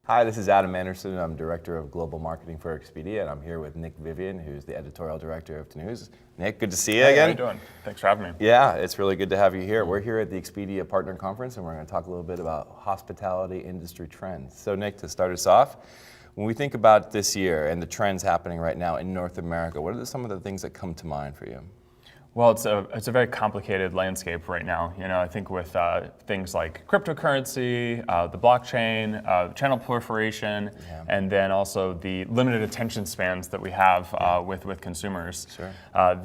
Hi, this is Adam Anderson. I'm Director of Global Marketing for Expedia, and I'm here with Nick Vivion, who's the Editorial Director of tnooz. Nick, good to see you again. How you doing? Thanks for having me. Yeah, it's really good to have you here. We're here at the Expedia Partner Conference, and we're going to talk a little bit about hospitality industry trends. So Nick, to start us off, when we think about this year and the trends happening right now in North America, what are some of the things that come to mind for you? Well, it's a very complicated landscape right now. I think with things like cryptocurrency, the blockchain, channel proliferation, and then also the limited attention spans that we have with consumers. Sure.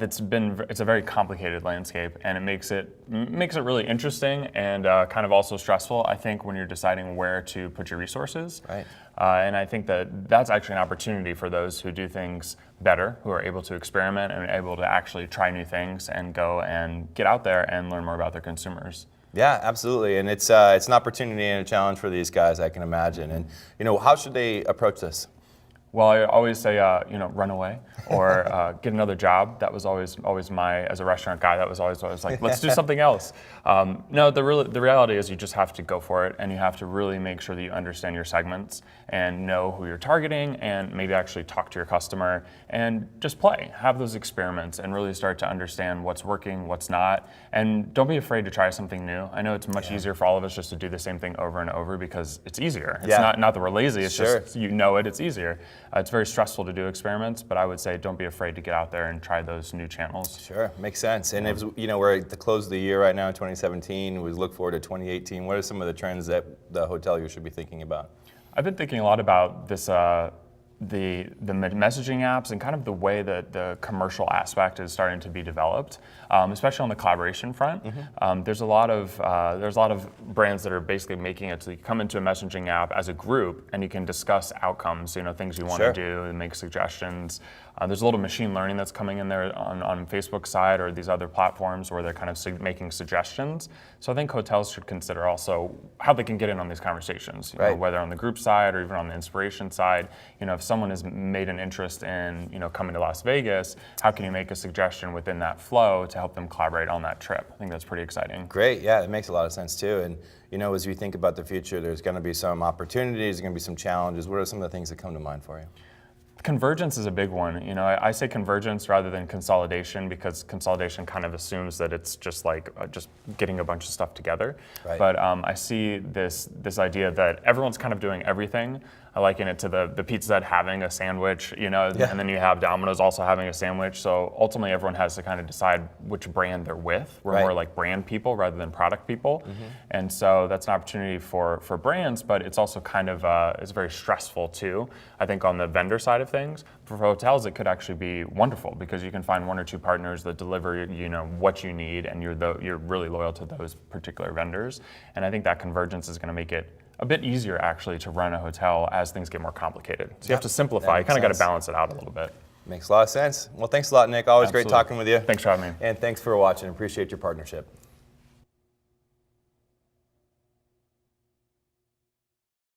It's a very complicated landscape, and it makes it really interesting and kind of also stressful, I think, when you're deciding where to put your resources. Right. And I think that's actually an opportunity for those who do things better, who are able to experiment and able to actually try new things and go and get out there and learn more about their consumers. Yeah, absolutely, and it's an opportunity and a challenge for these guys, I can imagine. And how should they approach this? Well, I always say, run away or get another job. That was always as a restaurant guy, that was always like, let's do something else. No, the reality is you just have to go for it, and you have to really make sure that you understand your segments and know who you're targeting, and maybe actually talk to your customer and just play, have those experiments, and really start to understand what's working, what's not, and don't be afraid to try something new. I know it's much easier for all of us just to do the same thing over and over because it's easier. It's not that we're lazy, it's just it's easier. It's very stressful to do experiments, but I would say don't be afraid to get out there and try those new channels. Sure, makes sense. And if, we're at the close of the year right now in 2017, we look forward to 2018. What are some of the trends that the hotelier should be thinking about? I've been thinking a lot about this, the messaging apps and kind of the way that the commercial aspect is starting to be developed, especially on the collaboration front. There's a lot of brands that are basically making it so you come into a messaging app as a group and you can discuss outcomes, things you want to do and make suggestions. There's a little machine learning that's coming in there on Facebook's side or these other platforms where they're kind of making suggestions. So I think hotels should consider also how they can get in on these conversations, whether on the group side or even on the inspiration side. If someone has made an interest in coming to Las Vegas, how can you make a suggestion within that flow to help them collaborate on that trip? I think that's pretty exciting. Great, yeah, it makes a lot of sense too. And as you think about the future, there's going to be some opportunities, there's going to be some challenges. What are some of the things that come to mind for you? Convergence is a big one. I say convergence rather than consolidation because consolidation kind of assumes that it's just like just getting a bunch of stuff together. Right. But I see this idea that everyone's kind of doing everything. I liken it to the Pizza Hut having a sandwich, and then you have Domino's also having a sandwich. So ultimately, everyone has to kind of decide which brand they're with. We're more like brand people rather than product people, and so that's an opportunity for brands. But it's also kind of it's very stressful too. I think on the vendor side of things, for hotels, it could actually be wonderful because you can find one or two partners that deliver what you need, and you're really loyal to those particular vendors. And I think that convergence is going to make it a bit easier actually to run a hotel as things get more complicated. So you have to simplify. You kind of got to balance it out a little bit. Makes a lot of sense. Well, thanks a lot, Nick. Always great talking with you. Thanks for having me. And thanks for watching. Appreciate your partnership.